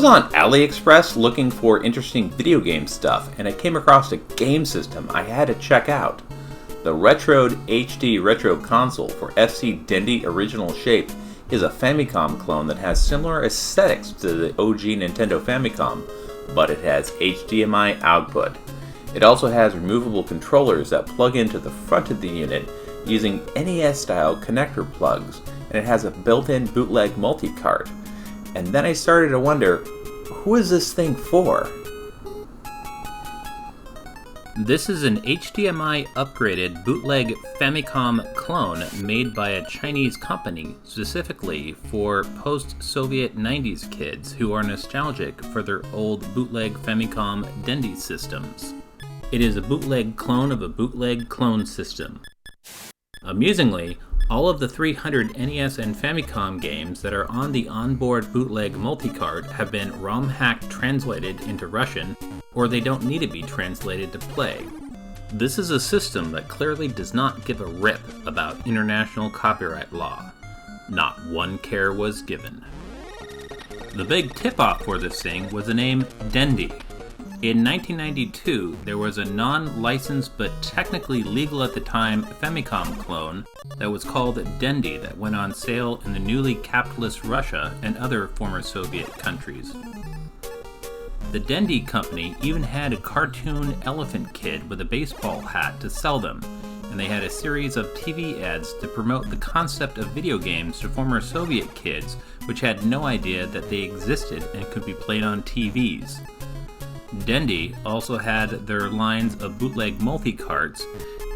on AliExpress looking for interesting video game stuff, and I came across a game system I had to check out. The RETROAD HD Retro Console for FC Dendy Original Shape is a Famicom clone that has similar aesthetics to the OG Nintendo Famicom, but it has HDMI output. It also has removable controllers that plug into the front of the unit using NES-style connector plugs, and it has a built-in bootleg multi-cart. And then I started to wonder, who is this thing for? This is an HDMI upgraded bootleg Famicom clone made by a Chinese company specifically for post-Soviet 90s kids who are nostalgic for their old bootleg Famicom Dendy systems. It is a bootleg clone of a bootleg clone system. Amusingly, all of the 300 NES and Famicom games that are on the onboard bootleg multicart have been ROM hack translated into Russian, or they don't need to be translated to play. This is a system that clearly does not give a rip about international copyright law. Not one care was given. The big tip-off for this thing was the name Dendy. In 1992, there was a non-licensed but technically legal at the time Famicom clone that was called Dendy that went on sale in the newly capitalist Russia and other former Soviet countries. The Dendy company even had a cartoon elephant kid with a baseball hat to sell them, and they had a series of TV ads to promote the concept of video games to former Soviet kids which had no idea that they existed and could be played on TVs. Dendy also had their lines of bootleg multi-carts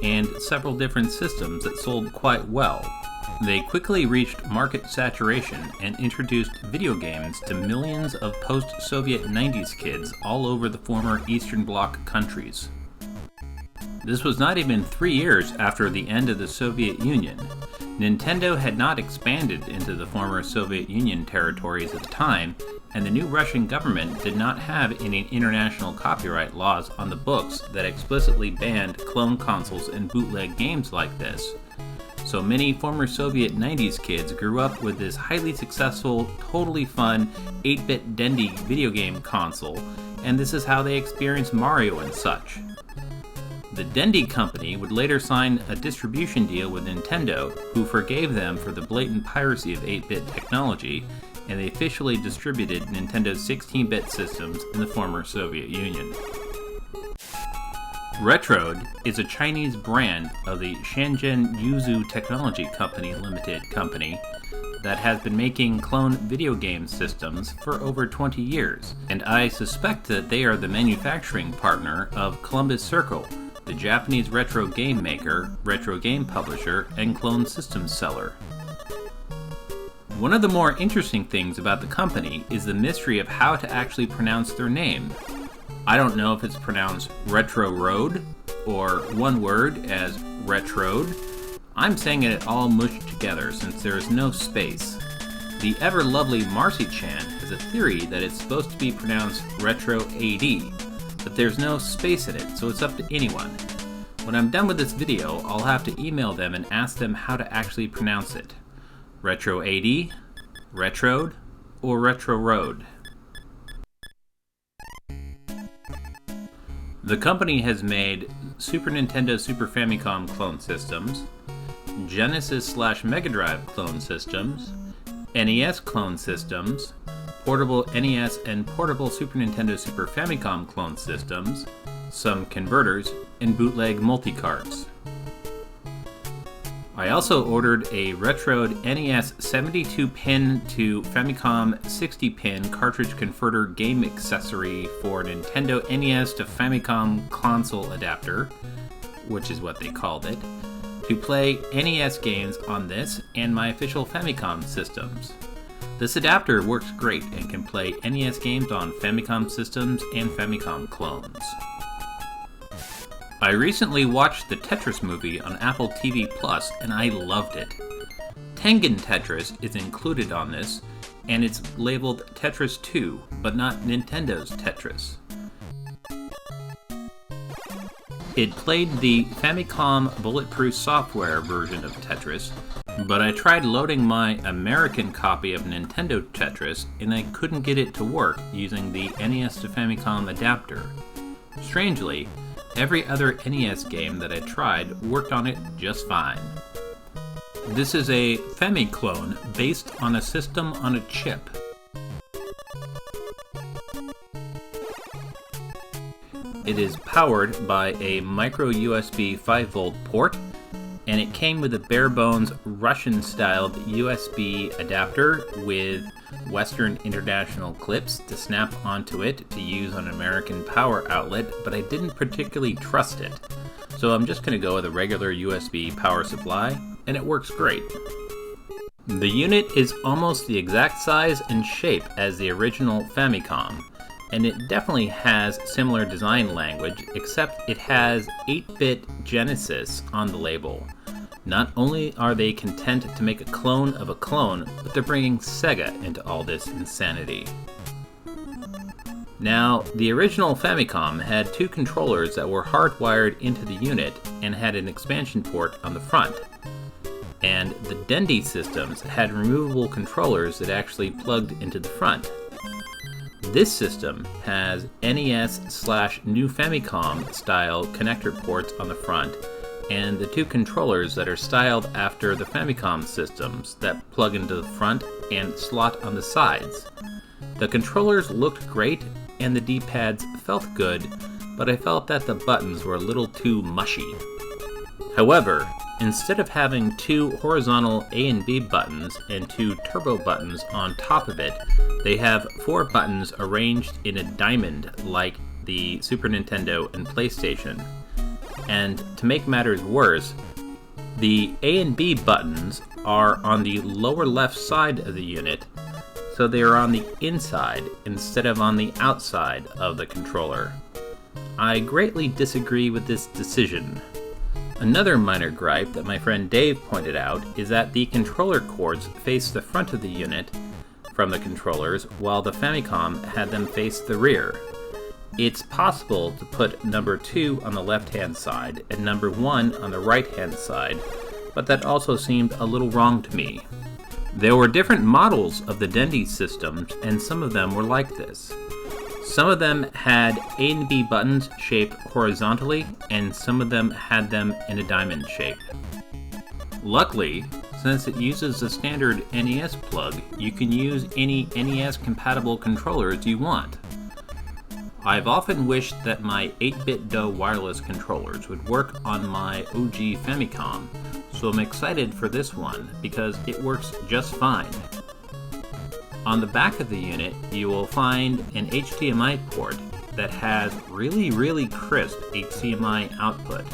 and several different systems that sold quite well. They quickly reached market saturation and introduced video games to millions of post-Soviet 90s kids all over the former Eastern Bloc countries. This was not even 3 years after the end of the Soviet Union. Nintendo had not expanded into the former Soviet Union territories at the time, and the new Russian government did not have any international copyright laws on the books that explicitly banned clone consoles and bootleg games like this. So many former Soviet 90s kids grew up with this highly successful, totally fun 8-bit Dendy video game console, and this is how they experienced Mario and such. The Dendy company would later sign a distribution deal with Nintendo, who forgave them for the blatant piracy of 8-bit technology, and they officially distributed Nintendo's 16-bit systems in the former Soviet Union. RETROAD is a Chinese brand of the Shenzhen Yuzhou Technology Company Limited company that has been making clone video game systems for over 20 years, and I suspect that they are the manufacturing partner of Columbus Circle, the Japanese retro game maker, retro game publisher, and clone systems seller. One of the more interesting things about the company is the mystery of how to actually pronounce their name. I don't know if it's pronounced RETROAD or one word as RETROAD. I'm saying it all mushed together since there is no space. The ever lovely Marcy Chan has a theory that it's supposed to be pronounced RETROAD, but there's no space in it, so it's up to anyone. When I'm done with this video, I'll have to email them and ask them how to actually pronounce it. RETROAD, RETROAD, or RETROAD. The company has made Super Nintendo Super Famicom clone systems, Genesis/Mega Drive clone systems, NES clone systems, portable NES and portable Super Nintendo Super Famicom clone systems, some converters, and bootleg multi-carts. I also ordered a RETROAD NES 72-pin to Famicom 60-pin cartridge converter game accessory for Nintendo NES to Famicom console adapter, which is what they called it, to play NES games on this and my official Famicom systems. This adapter works great and can play NES games on Famicom systems and Famicom clones. I recently watched the Tetris movie on Apple TV Plus and I loved it. Tengen Tetris is included on this, and it's labeled Tetris 2, but not Nintendo's Tetris. It played the Famicom Bulletproof software version of Tetris, But I tried loading my American copy of Nintendo Tetris and I couldn't get it to work using the NES to Famicom adapter. Strangely, every other NES game that I tried worked on it just fine. This is a Famiclone based on a system on a chip. It is powered by a micro USB 5V port, and it came with a bare-bones Russian-styled USB adapter with Western international clips to snap onto it to use on an American power outlet, but I didn't particularly trust it. So I'm just going to go with a regular USB power supply, and it works great. The unit is almost the exact size and shape as the original Famicom, and it definitely has similar design language, except it has 8-bit Genesis on the label. Not only are they content to make a clone of a clone, but they're bringing Sega into all this insanity. Now, the original Famicom had two controllers that were hardwired into the unit and had an expansion port on the front. And the Dendy systems had removable controllers that actually plugged into the front. This system has NES/New Famicom style connector ports on the front, and the two controllers that are styled after the Famicom systems that plug into the front and slot on the sides. The controllers looked great and the D-pads felt good, but I felt that the buttons were a little too mushy. However, instead of having two horizontal A and B buttons and two turbo buttons on top of it, they have 4 buttons arranged in a diamond like the Super Nintendo and PlayStation. And to make matters worse, the A and B buttons are on the lower left side of the unit, so they are on the inside instead of on the outside of the controller. I greatly disagree with this decision. Another minor gripe that my friend Dave pointed out is that the controller cords face the front of the unit from the controllers, while the Famicom had them face the rear. It's possible to put number 2 on the left-hand side and number 1 on the right-hand side, but that also seemed a little wrong to me. There were different models of the Dendy systems, and some of them were like this. Some of them had A and B buttons shaped horizontally, and some of them had them in a diamond shape. Luckily, since it uses the standard NES plug, you can use any NES-compatible controllers you want. I've often wished that my 8-bit DOE wireless controllers would work on my OG Famicom, so I'm excited for this one because it works just fine. On the back of the unit, you will find an HDMI port that has really crisp HDMI output.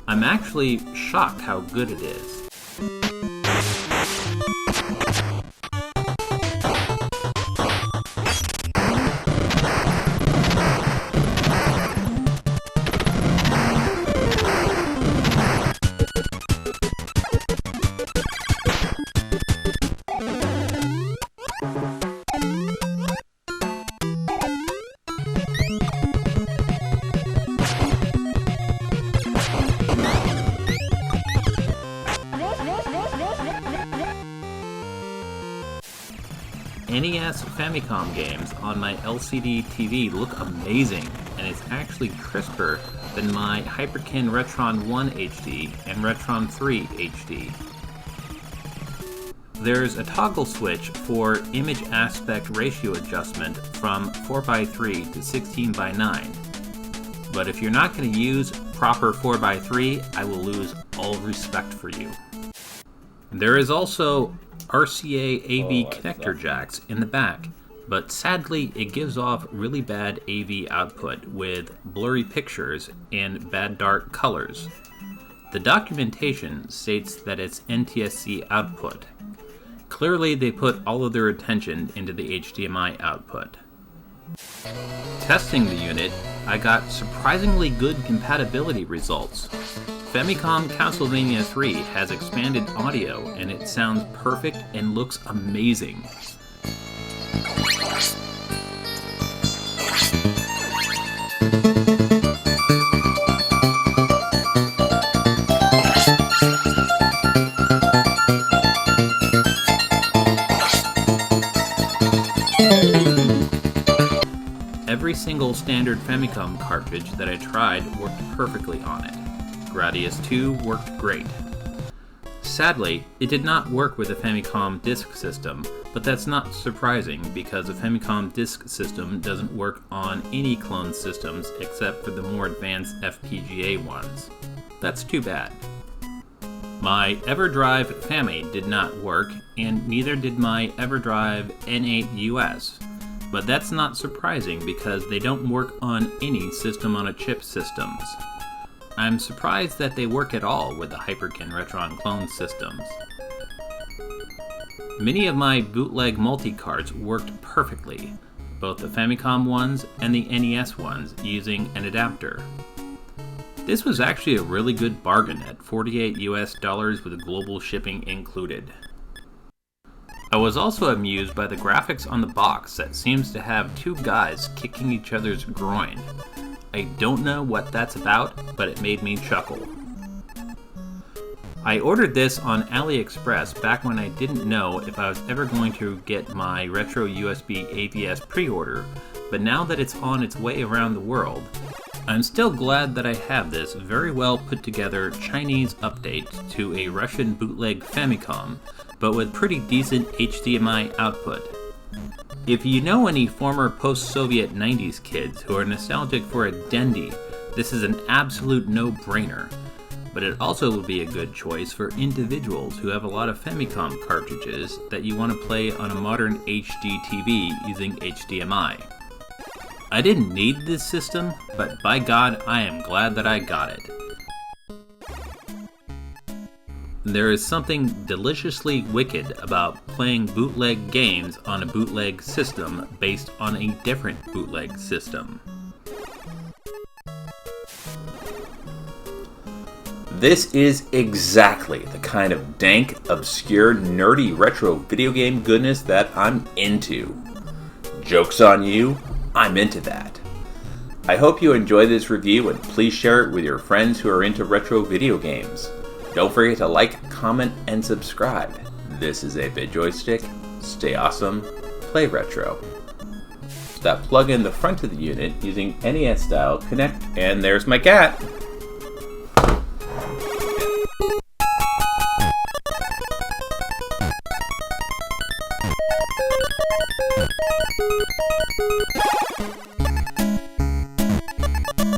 I'm actually shocked how good it is. NES Famicom games on my LCD TV look amazing, and it's actually crisper than my Hyperkin Retron 1 HD and Retron 3 HD. There's a toggle switch for image aspect ratio adjustment from 4:3 to 16:9. But if you're not going to use proper 4:3, I will lose all respect for you. There is also RCA AV connector jacks in the back, but sadly it gives off really bad AV output with blurry pictures and bad dark colors. The documentation states that it's NTSC output. Clearly they put all of their attention into the HDMI output. Testing the unit, I got surprisingly good compatibility results. Famicom Castlevania 3 has expanded audio and it sounds perfect and looks amazing. Every single standard Famicom cartridge that I tried worked perfectly on it. Gradius 2 worked great. Sadly, it did not work with the Famicom disk system, but that's not surprising because the Famicom disk system doesn't work on any clone systems except for the more advanced FPGA ones. That's too bad. My EverDrive Fami did not work, and neither did my EverDrive N8 US. But that's not surprising because they don't work on any system-on-a-chip systems. I'm surprised that they work at all with the Hyperkin Retron clone systems. Many of my bootleg multi-carts worked perfectly, both the Famicom ones and the NES ones, using an adapter. This was actually a really good bargain at $48 US with global shipping included. I was also amused by the graphics on the box that seems to have two guys kicking each other's groin. I don't know what that's about, but it made me chuckle. I ordered this on AliExpress back when I didn't know if I was ever going to get my Retro USB AVS pre-order, but now that it's on its way around the world, I'm still glad that I have this very well put together Chinese update to a Russian bootleg Famicom, but with pretty decent HDMI output. If you know any former post-Soviet 90s kids who are nostalgic for a Dendy, this is an absolute no-brainer. But it also would be a good choice for individuals who have a lot of Famicom cartridges that you want to play on a modern HD TV using HDMI. I didn't need this system, but by God, I am glad that I got it. There is something deliciously wicked about playing bootleg games on a bootleg system based on a different bootleg system. This is exactly the kind of dank, obscure, nerdy retro video game goodness that I'm into. Joke's on you, I'm into that. I hope you enjoy this review and please share it with your friends who are into retro video games. Don't forget to like, comment, and subscribe. This is 8bitjoystick. Stay awesome, play retro. That plug in the front of the unit using NES style connect, and there's my cat!